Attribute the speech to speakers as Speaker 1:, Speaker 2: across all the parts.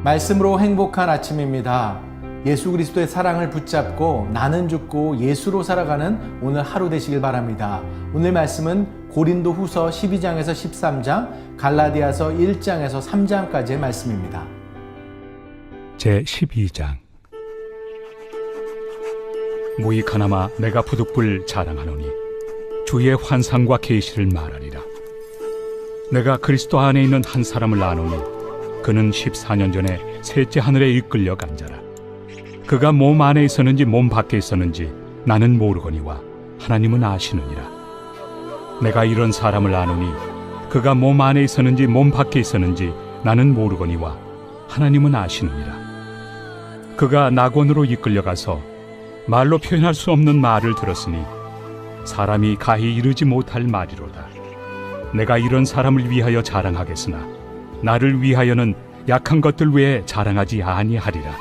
Speaker 1: 말씀으로 행복한 아침입니다. 예수 그리스도의 사랑을 붙잡고 나는 죽고 예수로 살아가는 오늘 하루 되시길 바랍니다. 오늘 말씀은 고린도 후서 12장에서 13장, 갈라디아서 1장에서 3장까지의 말씀입니다.
Speaker 2: 제12장. 무익하나마 내가 부득불 자랑하노니 주의 환상과 계시를 말하리라. 내가 그리스도 안에 있는 한 사람을 아노니 그는 14년 전에 셋째 하늘에 이끌려 간 자라. 그가 몸 안에 있었는지 몸 밖에 있었는지 나는 모르거니와 하나님은 아시느니라. 내가 이런 사람을 아노니 그가 몸 안에 있었는지 몸 밖에 있었는지 나는 모르거니와 하나님은 아시느니라. 그가 낙원으로 이끌려가서 말로 표현할 수 없는 말을 들었으니 사람이 가히 이르지 못할 말이로다. 내가 이런 사람을 위하여 자랑하겠으나 나를 위하여는 약한 것들 외에 자랑하지 아니하리라.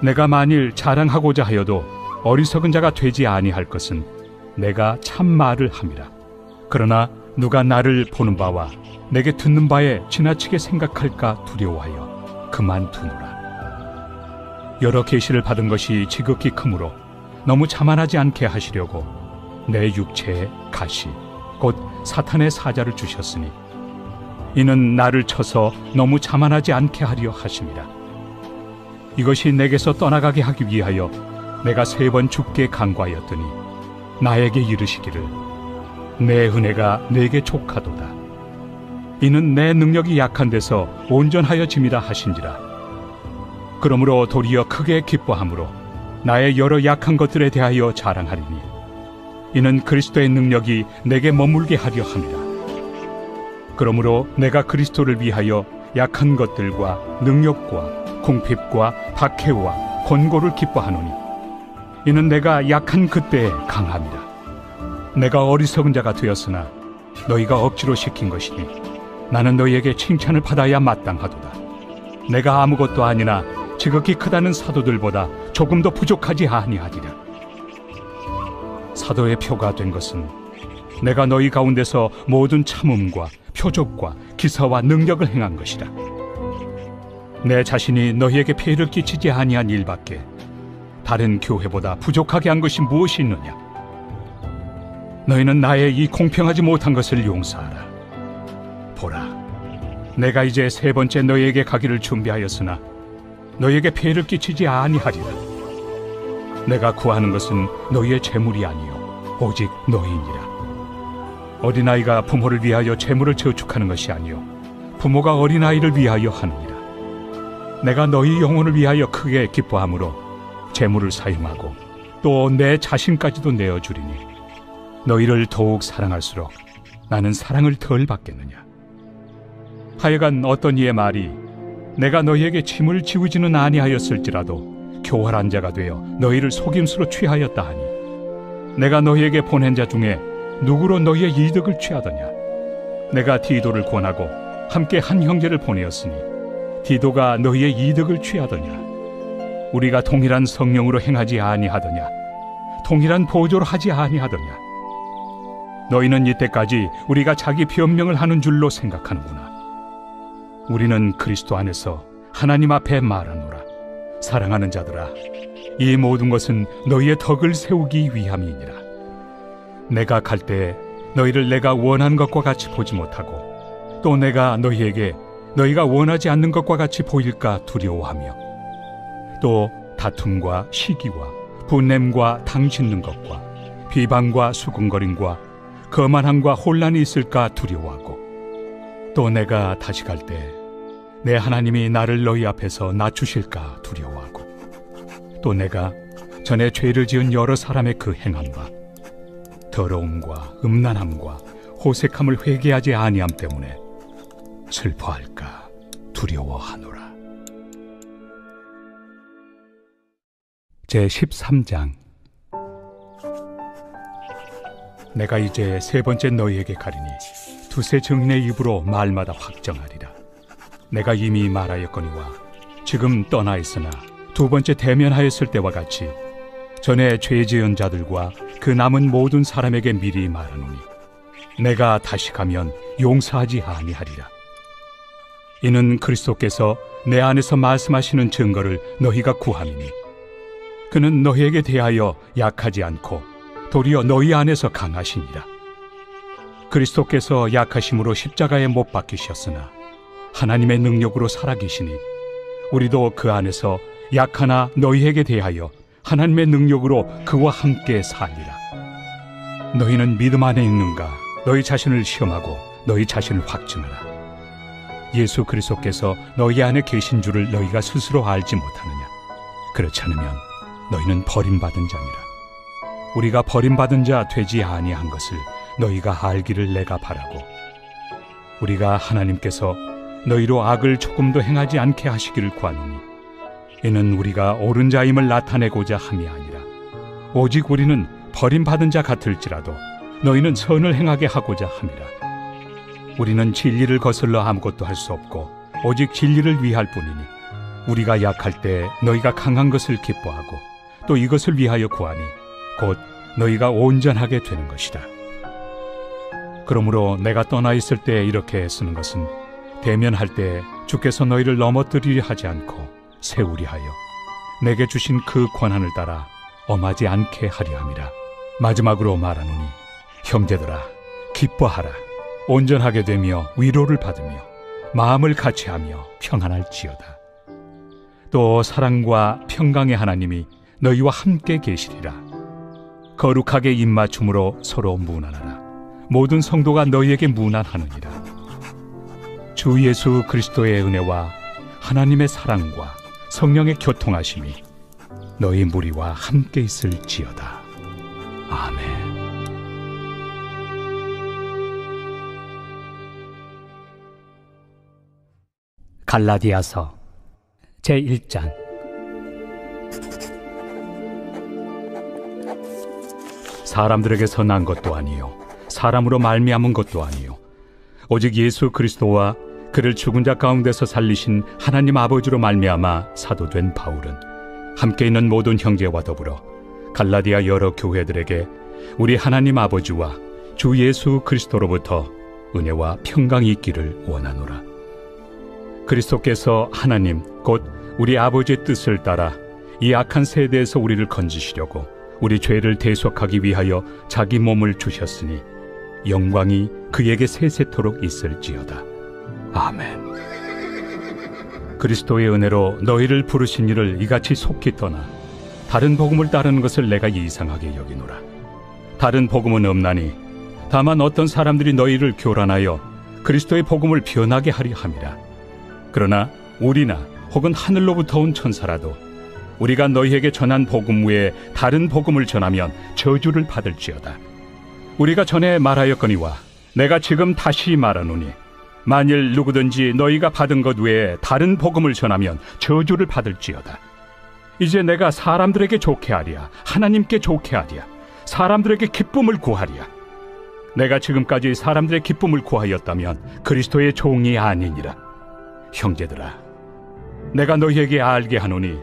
Speaker 2: 내가 만일 자랑하고자 하여도 어리석은 자가 되지 아니할 것은 내가 참 말을 함이라. 그러나 누가 나를 보는 바와 내게 듣는 바에 지나치게 생각할까 두려워하여 그만두노라. 여러 계시를 받은 것이 지극히 크므로 너무 자만하지 않게 하시려고 내 육체에 가시 곧 사탄의 사자를 주셨으니 이는 나를 쳐서 너무 자만하지 않게 하려 하심이라. 이것이 내게서 떠나가게 하기 위하여 내가 3번 죽게 간구하였더니 나에게 이르시기를 내 은혜가 내게 족하도다. 이는 내 능력이 약한 데서 온전하여 짐이라 하신지라. 그러므로 도리어 크게 기뻐함으로 나의 여러 약한 것들에 대하여 자랑하리니 이는 그리스도의 능력이 내게 머물게 하려 함이라. 그러므로 내가 그리스도를 위하여 약한 것들과 능력과 궁핍과 박해와 권고를 기뻐하노니 이는 내가 약한 그때에 강함이라. 내가 어리석은 자가 되었으나 너희가 억지로 시킨 것이니 나는 너희에게 칭찬을 받아야 마땅하도다. 내가 아무것도 아니나 지극히 크다는 사도들보다 조금도 부족하지 아니하리라. 사도의 표가 된 것은 내가 너희 가운데서 모든 참음과 표적과 기사와 능력을 행한 것이라. 내 자신이 너희에게 폐해를 끼치지 아니한 일밖에 다른 교회보다 부족하게 한 것이 무엇이 있느냐. 너희는 나의 이 공평하지 못한 것을 용서하라. 보라, 내가 이제 3번째 너희에게 가기를 준비하였으나 너희에게 폐해를 끼치지 아니하리라. 내가 구하는 것은 너희의 재물이 아니요 오직 너희니라. 어린아이가 부모를 위하여 재물을 저축하는 것이 아니요 부모가 어린아이를 위하여 하느니라. 내가 너희 영혼을 위하여 크게 기뻐함으로 재물을 사용하고 또 내 자신까지도 내어주리니 너희를 더욱 사랑할수록 나는 사랑을 덜 받겠느냐. 하여간 어떤 이의 말이 내가 너희에게 짐을 지우지는 아니하였을지라도 교활한 자가 되어 너희를 속임수로 취하였다 하니 내가 너희에게 보낸 자 중에 누구로 너희의 이득을 취하더냐. 내가 디도를 권하고 함께 한 형제를 보내었으니 디도가 너희의 이득을 취하더냐. 우리가 동일한 성령으로 행하지 아니하더냐. 동일한 보조로 하지 아니하더냐. 너희는 이때까지 우리가 자기 변명을 하는 줄로 생각하는구나. 우리는 그리스도 안에서 하나님 앞에 말하노라. 사랑하는 자들아, 이 모든 것은 너희의 덕을 세우기 위함이니라. 내가 갈 때에 너희를 내가 원하는 것과 같이 보지 못하고 또 내가 너희에게 너희가 원하지 않는 것과 같이 보일까 두려워하며 또 다툼과 시기와 분냄과 당 짖는 것과 비방과 수군거림과 거만함과 혼란이 있을까 두려워하고 또 내가 다시 갈 때 내 하나님이 나를 너희 앞에서 낮추실까 두려워하고 또 내가 전에 죄를 지은 여러 사람의 그 행함과 더러움과 음란함과 호색함을 회개하지 아니함 때문에 슬퍼할까 두려워하노라. 제13장. 내가 이제 3번째 너희에게 가리니 두세 증인의 입으로 말마다 확정하리라. 내가 이미 말하였거니와 지금 떠나 있으나 2번째 대면하였을 때와 같이 전에 죄 지은 자들과 그 남은 모든 사람에게 미리 말하노니 내가 다시 가면 용서하지 아니하리라. 이는 그리스도께서 내 안에서 말씀하시는 증거를 너희가 구함이니 그는 너희에게 대하여 약하지 않고 도리어 너희 안에서 강하시니라. 그리스도께서 약하심으로 십자가에 못 박히셨으나 하나님의 능력으로 살아계시니 우리도 그 안에서 약하나 너희에게 대하여 하나님의 능력으로 그와 함께 살리라. 너희는 믿음 안에 있는가? 너희 자신을 시험하고 너희 자신을 확증하라. 예수 그리스도께서 너희 안에 계신 줄을 너희가 스스로 알지 못하느냐? 그렇지 않으면 너희는 버림받은 자니라. 우리가 버림받은 자 되지 아니한 것을 너희가 알기를 내가 바라고, 우리가 하나님께서 너희로 악을 조금도 행하지 않게 하시기를 구하노니 이는 우리가 옳은 자임을 나타내고자 함이 아니라 오직 우리는 버림받은 자 같을지라도 너희는 선을 행하게 하고자 함이라. 우리는 진리를 거슬러 아무것도 할 수 없고 오직 진리를 위할 뿐이니 우리가 약할 때 너희가 강한 것을 기뻐하고 또 이것을 위하여 구하니 곧 너희가 온전하게 되는 것이다. 그러므로 내가 떠나 있을 때 이렇게 쓰는 것은 대면할 때 주께서 너희를 넘어뜨리려 하지 않고 세우리 하여 내게 주신 그 권한을 따라 엄하지 않게 하려 함이라. 마지막으로 말하노니 형제들아, 기뻐하라. 온전하게 되며 위로를 받으며 마음을 같이하며 평안할지어다. 또 사랑과 평강의 하나님이 너희와 함께 계시리라. 거룩하게 입맞춤으로 서로 문안하라. 모든 성도가 너희에게 문안하느니라. 주 예수 그리스도의 은혜와 하나님의 사랑과 성령의 교통하심이 너희 무리와 함께 있을지어다. 아멘.
Speaker 3: 갈라디아서 제1장.
Speaker 2: 사람들에게서 난 것도 아니요 사람으로 말미암은 것도 아니요 오직 예수 그리스도와 그를 죽은 자 가운데서 살리신 하나님 아버지로 말미암아 사도된 바울은 함께 있는 모든 형제와 더불어 갈라디아 여러 교회들에게 우리 하나님 아버지와 주 예수 그리스도로부터 은혜와 평강이 있기를 원하노라. 그리스도께서 하나님 곧 우리 아버지의 뜻을 따라 이 악한 세대에서 우리를 건지시려고 우리 죄를 대속하기 위하여 자기 몸을 주셨으니 영광이 그에게 세세토록 있을지어다. 아멘. 그리스도의 은혜로 너희를 부르신 이를 이같이 속히 떠나 다른 복음을 따르는 것을 내가 이상하게 여기노라. 다른 복음은 없나니 다만 어떤 사람들이 너희를 교란하여 그리스도의 복음을 변하게 하려 함이라. 그러나 우리나 혹은 하늘로부터 온 천사라도 우리가 너희에게 전한 복음 외에 다른 복음을 전하면 저주를 받을지어다. 우리가 전에 말하였거니와 내가 지금 다시 말하노니 만일 누구든지 너희가 받은 것 외에 다른 복음을 전하면 저주를 받을지어다. 이제 내가 사람들에게 좋게 하랴, 하나님께 좋게 하랴, 사람들에게 기쁨을 구하랴. 내가 지금까지 사람들의 기쁨을 구하였다면 그리스도의 종이 아니니라. 형제들아, 내가 너희에게 알게 하노니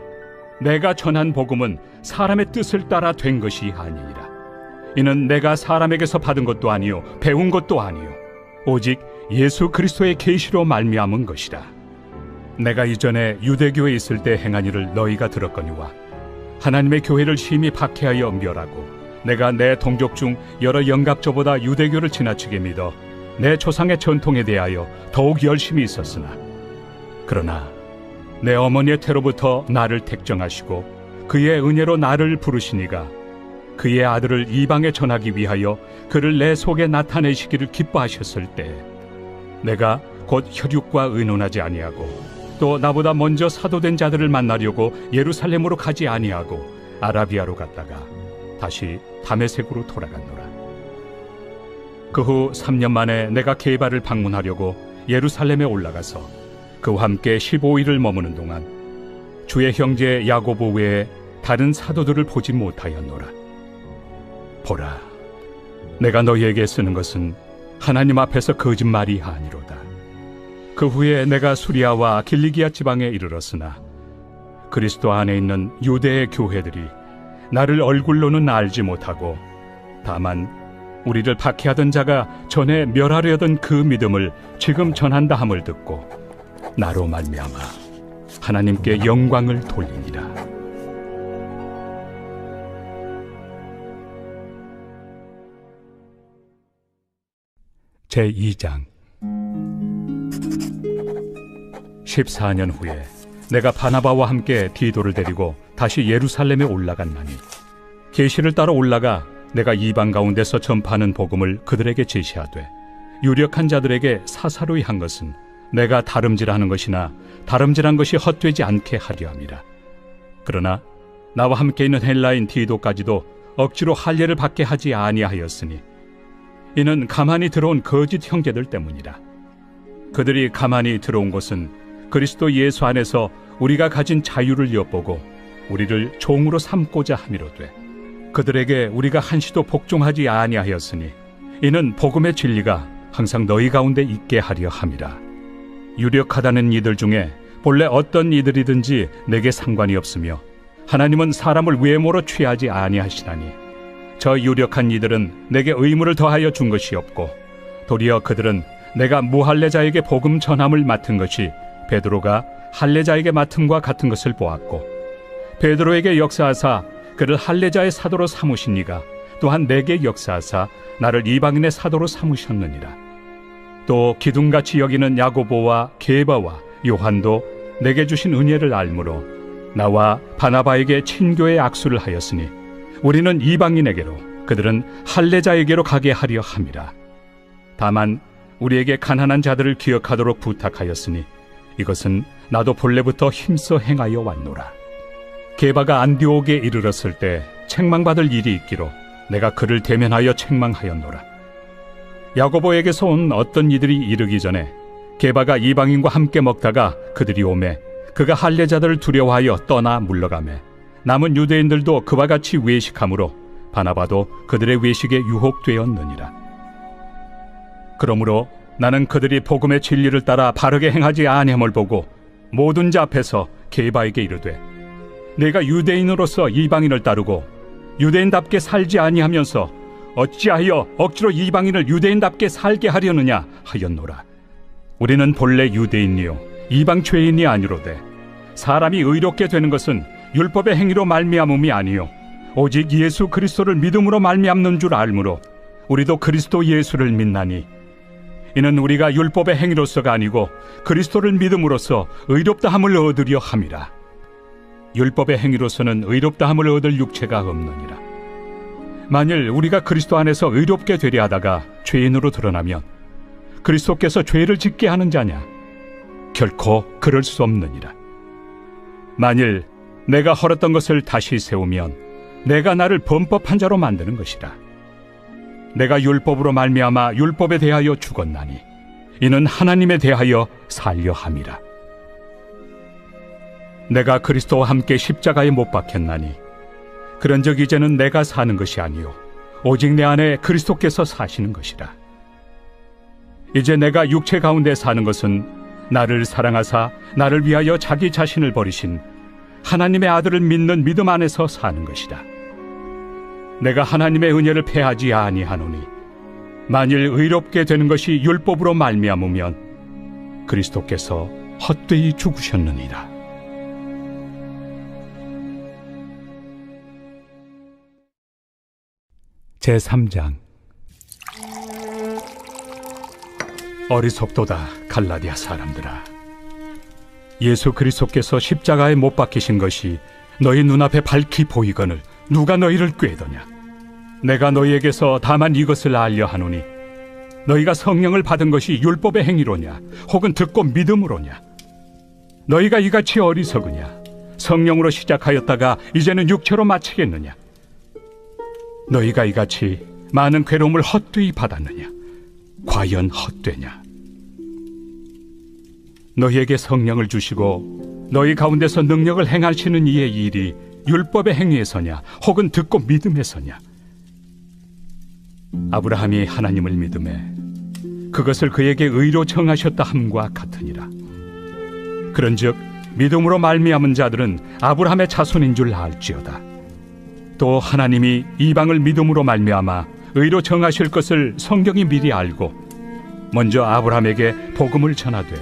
Speaker 2: 내가 전한 복음은 사람의 뜻을 따라 된 것이 아니니라. 이는 내가 사람에게서 받은 것도 아니요 배운 것도 아니요 오직 예수 그리스도의 계시로 말미암은 것이라. 내가 이전에 유대교에 있을 때 행한 일을 너희가 들었거니와 하나님의 교회를 심히 박해하여 멸하고 내가 내 동족 중 여러 영갑조보다 유대교를 지나치게 믿어 내 조상의 전통에 대하여 더욱 열심히 있었으나 그러나 내 어머니의 태로부터 나를 택정하시고 그의 은혜로 나를 부르시니가 그의 아들을 이방에 전하기 위하여 그를 내 속에 나타내시기를 기뻐하셨을 때 내가 곧 혈육과 의논하지 아니하고 또 나보다 먼저 사도된 자들을 만나려고 예루살렘으로 가지 아니하고 아라비아로 갔다가 다시 다메섹으로 돌아갔노라. 그 후 3년 만에 내가 게바를 방문하려고 예루살렘에 올라가서 그와 함께 15일을 머무는 동안 주의 형제 야고보 외에 다른 사도들을 보지 못하였노라. 보라, 내가 너희에게 쓰는 것은 하나님 앞에서 거짓말이 아니로다. 그 후에 내가 수리아와 길리기아 지방에 이르렀으나 그리스도 안에 있는 유대의 교회들이 나를 얼굴로는 알지 못하고 다만 우리를 박해하던 자가 전에 멸하려던 그 믿음을 지금 전한다 함을 듣고 나로 말미암아 하나님께 영광을 돌리니라. 제2장 14년 후에 내가 바나바와 함께 디도를 데리고 다시 예루살렘에 올라갔나니 계시를 따라 올라가 내가 이방 가운데서 전파하는 복음을 그들에게 제시하되 유력한 자들에게 사사로이 한 것은 내가 다름질하는 것이나 다름질한 것이 헛되지 않게 하려 함이라. 그러나 나와 함께 있는 헬라인 디도까지도 억지로 할례를 받게 하지 아니하였으니 이는 가만히 들어온 거짓 형제들 때문이라. 그들이 가만히 들어온 것은 그리스도 예수 안에서 우리가 가진 자유를 엿보고 우리를 종으로 삼고자 함이로되 그들에게 우리가 한시도 복종하지 아니하였으니 이는 복음의 진리가 항상 너희 가운데 있게 하려 함이라. 유력하다는 이들 중에 본래 어떤 이들이든지 내게 상관이 없으며 하나님은 사람을 외모로 취하지 아니하시나니 저 유력한 이들은 내게 의무를 더하여 준 것이 없고 도리어 그들은 내가 무할례자에게 복음 전함을 맡은 것이 베드로가 할례자에게 맡음과 같은 것을 보았고 베드로에게 역사하사 그를 할례자의 사도로 삼으신 이가 또한 내게 역사하사 나를 이방인의 사도로 삼으셨느니라. 또 기둥같이 여기는 야고보와 게바와 요한도 내게 주신 은혜를 알므로 나와 바나바에게 친교의 악수를 하였으니 우리는 이방인에게로 그들은 할례자에게로 가게 하려 함이라. 다만 우리에게 가난한 자들을 기억하도록 부탁하였으니 이것은 나도 본래부터 힘써 행하여 왔노라. 게바가 안디옥에 이르렀을 때 책망받을 일이 있기로 내가 그를 대면하여 책망하였노라. 야고보에게서 온 어떤 이들이 이르기 전에 게바가 이방인과 함께 먹다가 그들이 오매 그가 할례자들을 두려워하여 떠나 물러가매 남은 유대인들도 그와 같이 외식하므로 바나바도 그들의 외식에 유혹되었느니라. 그러므로 나는 그들이 복음의 진리를 따라 바르게 행하지 아니함을 보고 모든 자 앞에서 게바에게 이르되 내가 유대인으로서 이방인을 따르고 유대인답게 살지 아니하면서 어찌하여 억지로 이방인을 유대인답게 살게 하려느냐 하였노라. 우리는 본래 유대인이요 이방 죄인이 아니로되 사람이 의롭게 되는 것은 율법의 행위로 말미암음이 아니요 오직 예수 그리스도를 믿음으로 말미암는 줄 알므로 우리도 그리스도 예수를 믿나니 이는 우리가 율법의 행위로서가 아니고 그리스도를 믿음으로써 의롭다함을 얻으려 함이라. 율법의 행위로서는 의롭다함을 얻을 육체가 없느니라. 만일 우리가 그리스도 안에서 의롭게 되려 하다가 죄인으로 드러나면 그리스도께서 죄를 짓게 하는 자냐? 결코 그럴 수 없느니라. 만일 내가 헐었던 것을 다시 세우면 내가 나를 범법한 자로 만드는 것이라. 내가 율법으로 말미암아 율법에 대하여 죽었나니 이는 하나님에 대하여 살려 함이라. 내가 그리스도와 함께 십자가에 못 박혔나니 그런즉 이제는 내가 사는 것이 아니요 오직 내 안에 그리스도께서 사시는 것이라. 이제 내가 육체 가운데 사는 것은 나를 사랑하사 나를 위하여 자기 자신을 버리신 하나님의 아들을 믿는 믿음 안에서 사는 것이다. 내가 하나님의 은혜를 패하지 아니하노니 만일 의롭게 되는 것이 율법으로 말미암으면 그리스도께서 헛되이 죽으셨느니라. 제3장 어리석도다 갈라디아 사람들아. 예수 그리스도께서 십자가에 못 박히신 것이 너희 눈앞에 밝히 보이거늘 누가 너희를 꾀더냐. 내가 너희에게서 다만 이것을 알려 하노니 너희가 성령을 받은 것이 율법의 행위로냐 혹은 듣고 믿음으로냐. 너희가 이같이 어리석으냐. 성령으로 시작하였다가 이제는 육체로 마치겠느냐. 너희가 이같이 많은 괴로움을 헛되이 받았느냐. 과연 헛되냐. 너희에게 성령을 주시고 너희 가운데서 능력을 행하시는 이의 일이 율법의 행위에서냐 혹은 듣고 믿음에서냐. 아브라함이 하나님을 믿음에 그것을 그에게 의로 정하셨다 함과 같으니라. 그런즉 믿음으로 말미암은 자들은 아브라함의 자손인 줄 알지어다. 또 하나님이 이방을 믿음으로 말미암아 의로 정하실 것을 성경이 미리 알고 먼저 아브라함에게 복음을 전하되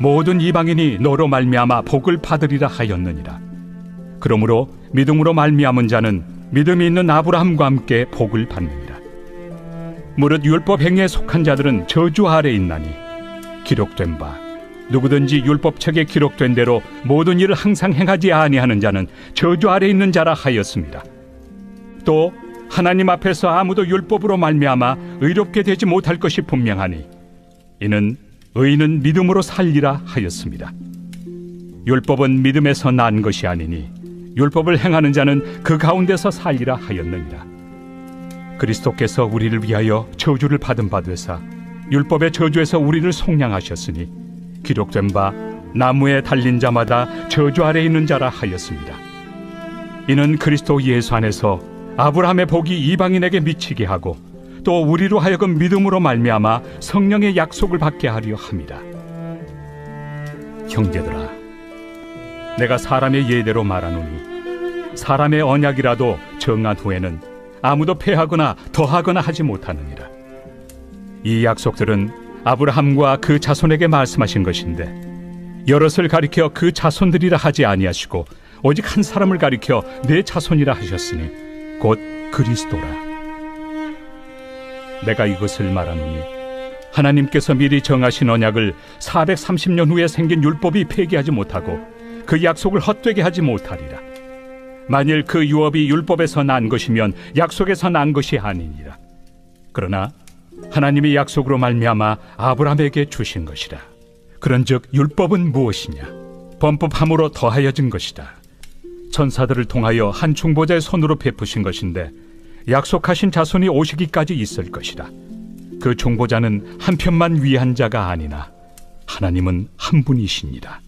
Speaker 2: 모든 이방인이 너로 말미암아 복을 받으리라 하였느니라. 그러므로 믿음으로 말미암은 자는 믿음이 있는 아브라함과 함께 복을 받느니라. 무릇 율법 행위에 속한 자들은 저주 아래 있나니 기록된 바 누구든지 율법책에 기록된 대로 모든 일을 항상 행하지 아니하는 자는 저주 아래 있는 자라 하였습니다. 또 하나님 앞에서 아무도 율법으로 말미암아 의롭게 되지 못할 것이 분명하니 이는 의인은 믿음으로 살리라 하였습니다. 율법은 믿음에서 난 것이 아니니 율법을 행하는 자는 그 가운데서 살리라 하였느니라. 그리스도께서 우리를 위하여 저주를 받은 바 되사 율법의 저주에서 우리를 속량하셨으니 기록된 바 나무에 달린 자마다 저주 아래 있는 자라 하였습니다. 이는 그리스도 예수 안에서 아브라함의 복이 이방인에게 미치게 하고 또 우리로 하여금 믿음으로 말미암아 성령의 약속을 받게 하려 함이라. 형제들아, 내가 사람의 예대로 말하노니 사람의 언약이라도 정한 후에는 아무도 폐하거나 더하거나 하지 못하느니라. 이 약속들은 아브라함과 그 자손에게 말씀하신 것인데 여럿을 가리켜 그 자손들이라 하지 아니하시고 오직 한 사람을 가리켜 내 자손이라 하셨으니 곧 그리스도라. 내가 이것을 말하노니 하나님께서 미리 정하신 언약을 430년 후에 생긴 율법이 폐기하지 못하고 그 약속을 헛되게 하지 못하리라. 만일 그 유업이 율법에서 난 것이면 약속에서 난 것이 아니니라. 그러나 하나님이 약속으로 말미암아 아브라함에게 주신 것이라. 그런즉 율법은 무엇이냐? 범법함으로 더하여진 것이다. 천사들을 통하여 한 중보자의 손으로 베푸신 것인데 약속하신 자손이 오시기까지 있을 것이라. 그 중보자는 한 편만 위한 자가 아니나 하나님은 한 분이시니라.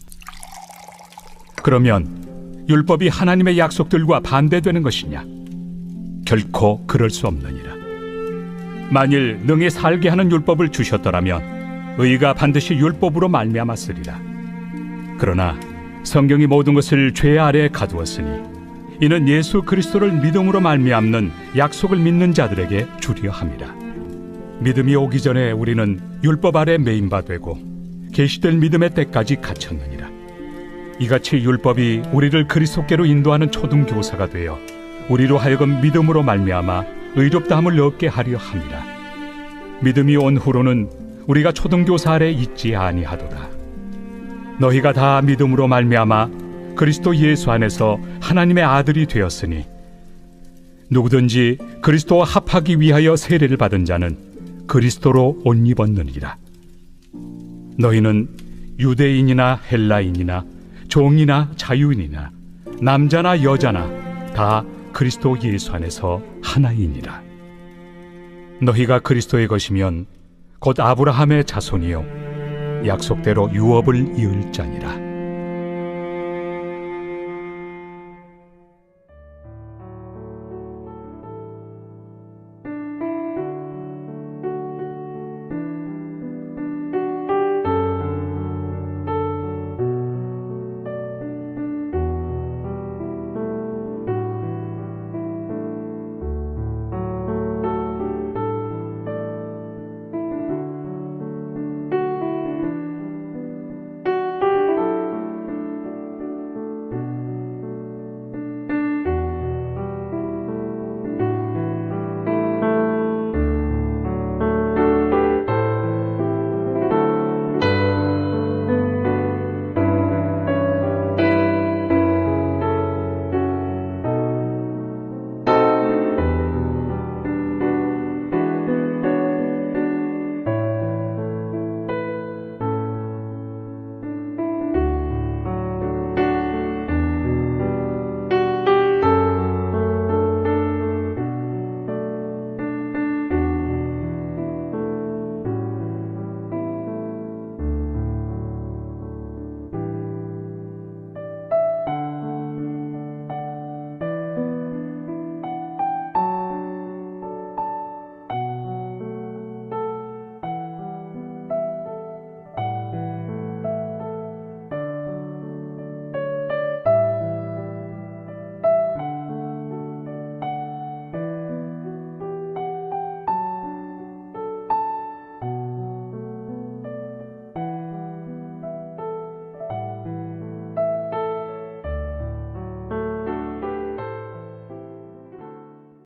Speaker 2: 그러면 율법이 하나님의 약속들과 반대되는 것이냐? 결코 그럴 수 없느니라. 만일 능히 살게 하는 율법을 주셨더라면 의가 반드시 율법으로 말미암았으리라. 그러나 성경이 모든 것을 죄 아래에 가두었으니 이는 예수 그리스도를 믿음으로 말미암는 약속을 믿는 자들에게 주려 함이라. 믿음이 오기 전에 우리는 율법 아래 매인 바 되고 계시될 믿음의 때까지 갇혔느니라. 이같이 율법이 우리를 그리스도께로 인도하는 초등교사가 되어 우리로 하여금 믿음으로 말미암아 의롭다함을 얻게 하려 함이라. 믿음이 온 후로는 우리가 초등교사 아래 있지 아니하도다. 너희가 다 믿음으로 말미암아 그리스도 예수 안에서 하나님의 아들이 되었으니 누구든지 그리스도와 합하기 위하여 세례를 받은 자는 그리스도로 옷 입었느니라. 너희는 유대인이나 헬라인이나 종이나 자유인이나 남자나 여자나 다 그리스도 예수 안에서 하나이니라. 너희가 그리스도의 것이면 곧 아브라함의 자손이요 약속대로 유업을 이을 자니라.